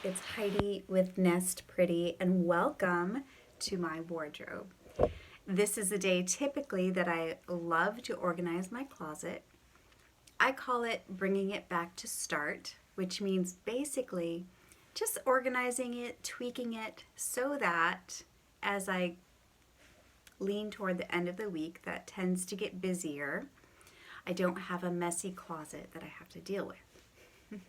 It's Heidi with Nest Pretty, and welcome to my wardrobe. This is a day typically that I love to organize my closet. I call it bringing it back to start, which means basically just organizing it, tweaking it so that as I lean toward the end of the week, that tends to get busier. I don't have a messy closet that I have to deal with.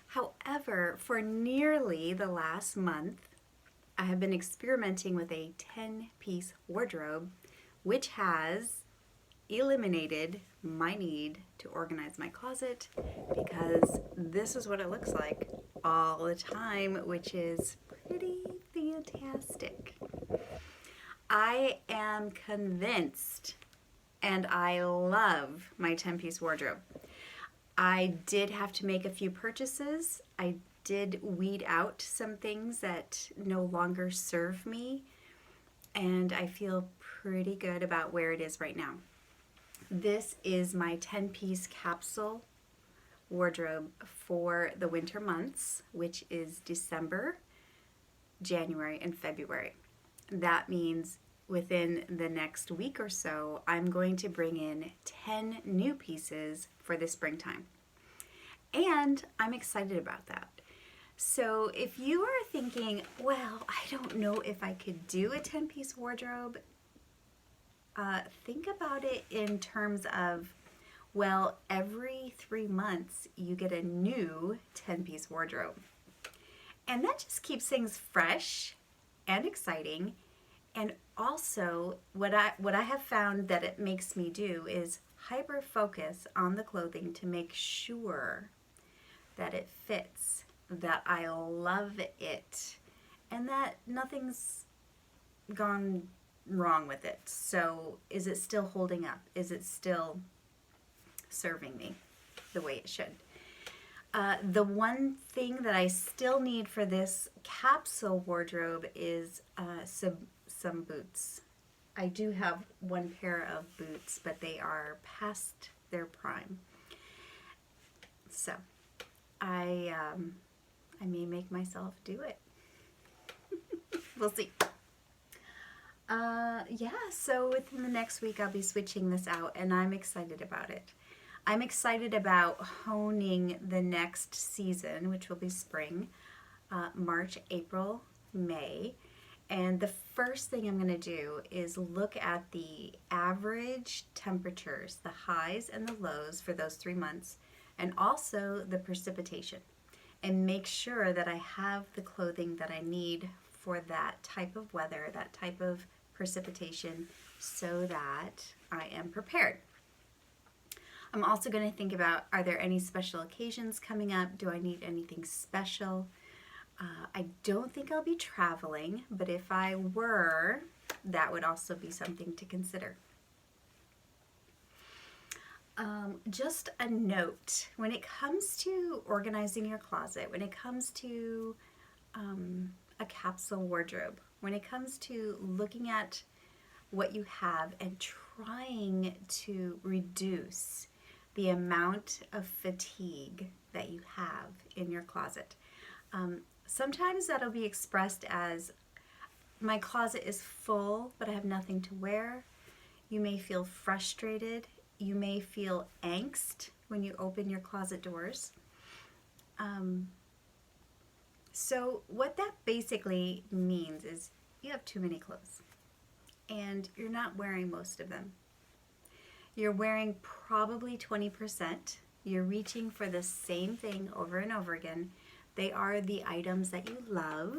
However, for nearly the last month, I have been experimenting with a 10-piece wardrobe, which has eliminated my need to organize my closet because this is what it looks like all the time, which is pretty fantastic. I am convinced and I love my 10-piece wardrobe. I did have to make a few purchases. I did weed out some things that no longer serve me, and I feel pretty good about where it is right now. This is my 10-piece capsule wardrobe for the winter months, which is December, January, and February. That means within the next week or so, I'm going to bring in 10 new pieces for the springtime. And I'm excited about that. So if you are thinking, well, I don't know if I could do a 10-piece wardrobe, think about it in terms of, well, every 3 months you get a new 10-piece wardrobe. And that just keeps things fresh and exciting. And also, what I have found that it makes me do is hyper focus on the clothing to make sure that it fits, that I love it, and that nothing's gone wrong with it. So, is it still holding up? Is it still serving me the way it should? The one thing that I still need for this capsule wardrobe is some boots. I do have one pair of boots, but they are past their prime. So I may make myself do it. We'll see. So within the next week I'll be switching this out, and I'm excited about it. I'm excited about honing the next season, which will be spring, March, April, May. And the first thing I'm going to do is look at the average temperatures, the highs and the lows for those 3 months, and also the precipitation, and make sure that I have the clothing that I need for that type of weather, that type of precipitation, so that I am prepared. I'm also going to think about, are there any special occasions coming up? Do I need anything special? I don't think I'll be traveling, but if I were, that would also be something to consider. Just a note, when it comes to organizing your closet, when it comes to a capsule wardrobe, when it comes to looking at what you have and trying to reduce the amount of fatigue that you have in your closet. Sometimes that'll be expressed as, my closet is full, but I have nothing to wear. You may feel frustrated. You may feel angst when you open your closet doors. So what that basically means is you have too many clothes and you're not wearing most of them. You're wearing probably 20%. You're reaching for the same thing over and over again. They are the items that you love,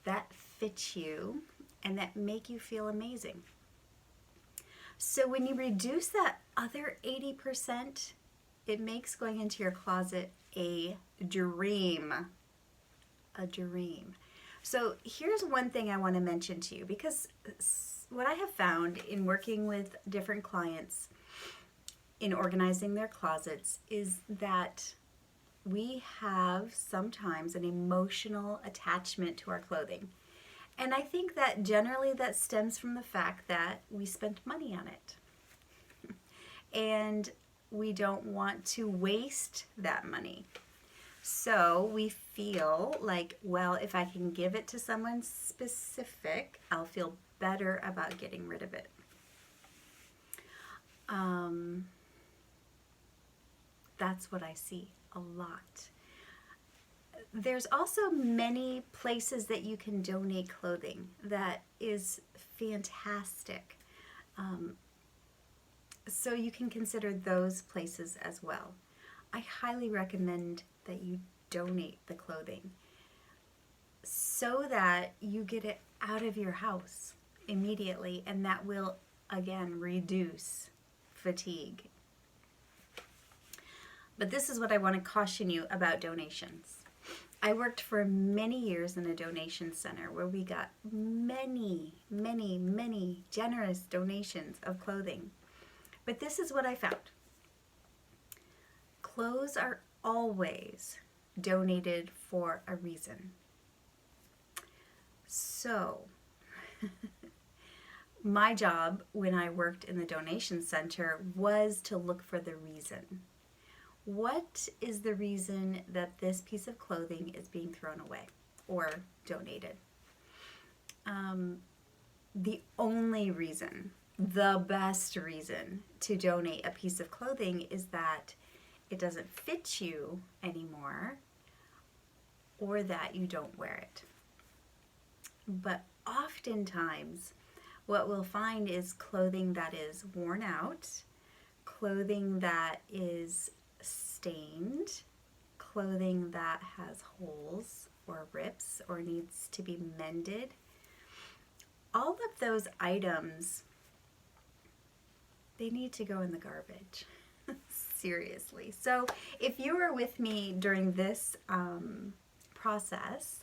that fit you, and that make you feel amazing. So when you reduce that other 80%, it makes going into your closet a dream. A dream. So here's one thing I want to mention to you, because what I have found in working with different clients in organizing their closets is that we have sometimes an emotional attachment to our clothing. And I think that generally that stems from the fact that we spent money on it. And we don't want to waste that money. So we feel like, well, if I can give it to someone specific, I'll feel better about getting rid of it. That's what I see a lot. There's also many places that you can donate clothing. That is fantastic. So you can consider those places as well. I highly recommend that you donate the clothing so that you get it out of your house immediately, and that will again reduce fatigue. But this is what I want to caution you about donations. I worked for many years in a donation center where we got many, many, many generous donations of clothing. But this is what I found. Clothes are always donated for a reason. So, my job when I worked in the donation center was to look for the reason. What is the reason that this piece of clothing is being thrown away or donated? The only reason, the best reason to donate a piece of clothing is that it doesn't fit you anymore or that you don't wear it. But oftentimes, what we'll find is clothing that is worn out, clothing that is stained, clothing that has holes or rips or needs to be mended. All of those items, they need to go in the garbage. Seriously. So if you were with me during this process,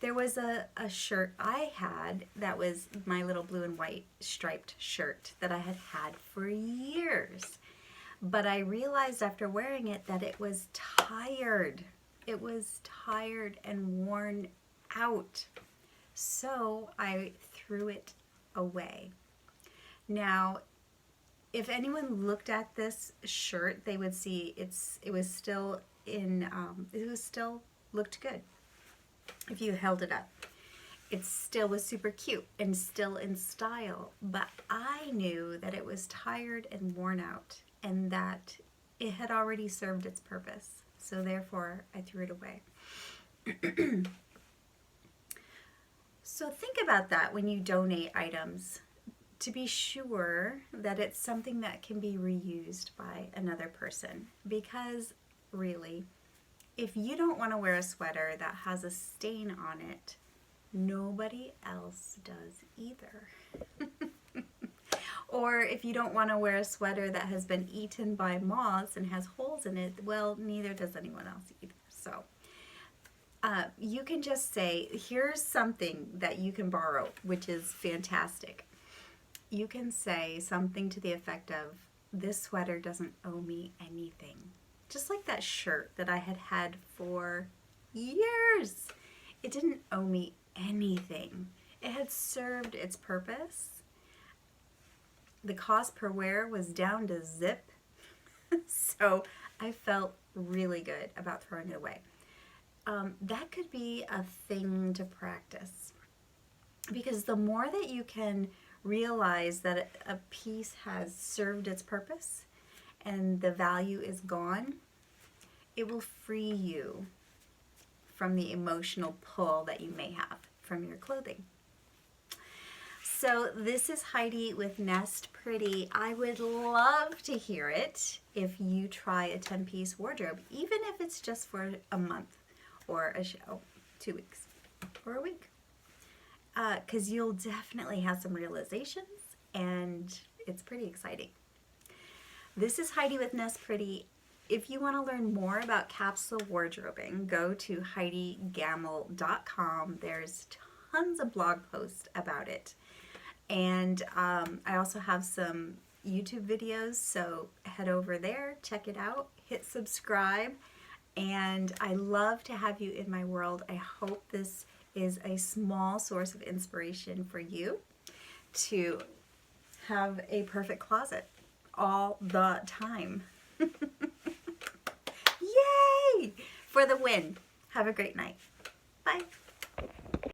there was a shirt I had that was my little blue and white striped shirt that I had had for years. But I realized after wearing it that it was tired. It was tired and worn out. So I threw it away. Now, if anyone looked at this shirt, they would see it still looked good. If you held it up, it still was super cute and still in style. But I knew that it was tired and worn out, and that it had already served its purpose. So therefore, I threw it away. So think about that when you donate items, to be sure that it's something that can be reused by another person. Because really, if you don't want to wear a sweater that has a stain on it, nobody else does either. Or if you don't want to wear a sweater that has been eaten by moths and has holes in it, well, neither does anyone else either. So you can just say, here's something that you can borrow, which is fantastic. You can say something to the effect of, this sweater doesn't owe me anything. Just like that shirt that I had had for years. It didn't owe me anything. It had served its purpose. The cost per wear was down to zip. So I felt really good about throwing it away. That could be a thing to practice. Because the more that you can realize that a piece has served its purpose and the value is gone, it will free you from the emotional pull that you may have from your clothing. So this is Heidi with Nest Pretty. I would love to hear it if you try a 10-piece wardrobe, even if it's just for a month or 2 weeks or a week. Because you'll definitely have some realizations, and it's pretty exciting. This is Heidi with Nest Pretty. If you want to learn more about capsule wardrobing, go to heidigammill.com. There's tons of blog posts about it. And I also have some YouTube videos, so head over there, check it out, hit subscribe. And I love to have you in my world. I hope this is a small source of inspiration for you to have a perfect closet all the time. Yay! for the win. Have a great night. Bye.